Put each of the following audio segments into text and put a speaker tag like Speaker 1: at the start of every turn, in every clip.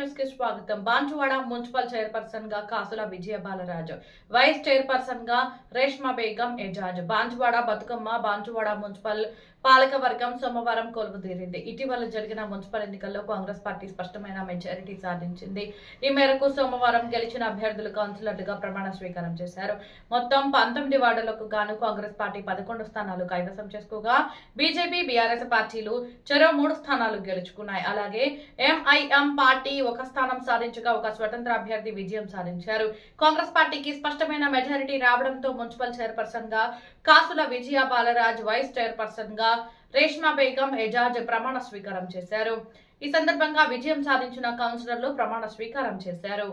Speaker 1: News కి స్వాగతం. Banswada municipal chairperson గా కాసుల విజయ బాలరాజు, వైస్ చైర్పర్సన్ గా రేష్మా బేగం ఎజాజ్. బాన్సువాడ బతుకమ్మ బాన్సువాడ మున్సిపల్ పాలకవర్గం సోమవారం కొలువుదీరింది. ఇటీవల జరిగిన మున్సిపల్ ఎన్నికల్లో కాంగ్రెస్ పార్టీ స్పష్టమైన మెజారిటీ సాధించింది. ఈ మేరకు సోమవారం గెలిచిన అభ్యర్థులు కౌన్సిలర్లుగా ప్రమాణ స్వీకారం చేశారు. మొత్తం 19 వార్డులకు గాను కాంగ్రెస్ పార్టీ 11 స్థానాలు కైవసం చేసుకోగా బీజేపీ, బీఆర్ఎస్ పార్టీలు చెరో 3 స్థానాలు గెలుచుకున్నాయి. అలాగే ఎంఐఎం పార్టీ 1 స్థానం సాధించగా ఒక స్వతంత్ర అభ్యర్థి విజయం సాధించారు. కాంగ్రెస్ పార్టీకి స్పష్టమైన మెజారిటీ రావడంతో మున్సిపల్ చైర్పర్సన్ గా కాసుల విజయ బాలరాజ్, వైస్ చైర్పర్సన్ గా రేష్మా బేగం ఎజాజ్ ప్రమాణ స్వీకారం చేశారు. ఈ సందర్భంగా విజయం సాధించిన కౌన్సిలర్లు ప్రమాణ స్వీకారం చేశారు.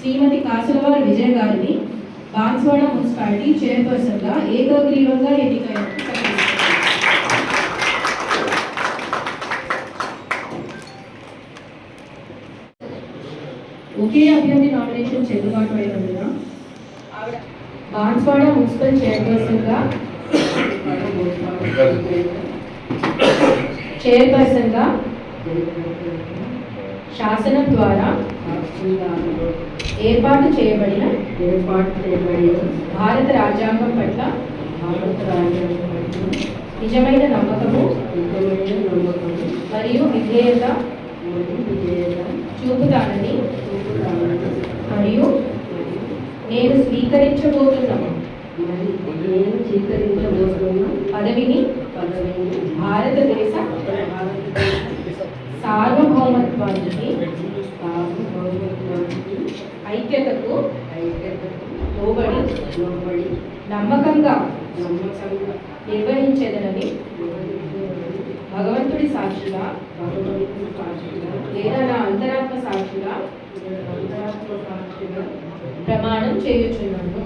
Speaker 2: శ్రీమతి కాసులవారి విజయ గారిని బాన్సువాడ మున్సిపాలిటీ చైర్పర్సన్ గా ఏకగ్రీవంగా ఎన్నికయ్యారు. ఒకే అభ్యర్థి నామినేషన్ చెల్లుబాటు అయినందున ఆవిడ బాన్సువాడ మున్సిపల్ చైర్పర్సన్ గా శాసనం ద్వారా ఏర్పాటు చేయబడిన భారత రాజ్యాంగం పట్ల నిజమైన నమ్మకము మరియు విధేయత చూపుతానని మరియు నేను స్వీకరించబోతున్న పదవిని భారతదేశ సార్వభౌమత్వానికి ఐక్యతకు లోబడి నమ్మకంగా నిర్వహించేదనని భగవంతుడి సాక్షిగా లేదా నా అంతరాత్మ సాక్షిగా ప్రమాణం చేయుచున్నాను.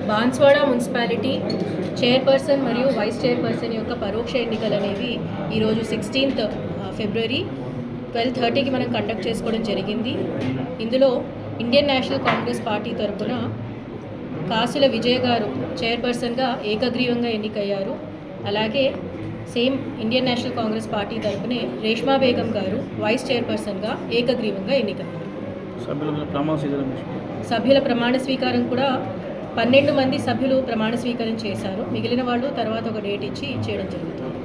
Speaker 3: బాన్సువాడ మున్సిపాలిటీ చైర్పర్సన్ మరియు వైస్ చైర్పర్సన్ యొక్క పరోక్ష ఎన్నికలు అనేవి ఈరోజు 16th ఫిబ్రవరి 12:30కి మనం కండక్ట్ చేసుకోవడం జరిగింది. ఇందులో ఇండియన్ నేషనల్ కాంగ్రెస్ పార్టీ తరఫున కాసుల విజయ గారు చైర్పర్సన్గా ఏకగ్రీవంగా ఎన్నికయ్యారు. అలాగే same Indian National Congress party తరఫునే రేష్మా బేగం గారు వైస్ చైర్పర్సన్గా ఏకగ్రీవంగా ఎన్నికయ్యారు. సభ్యుల ప్రమాణ స్వీకారం కూడా 12 మంది సభ్యులు ప్రమాణ స్వీకారం చేశారు. మిగిలిన వాళ్ళు తర్వాత ఒక డేట్ ఇచ్చి చేయడం జరుగుతుంది.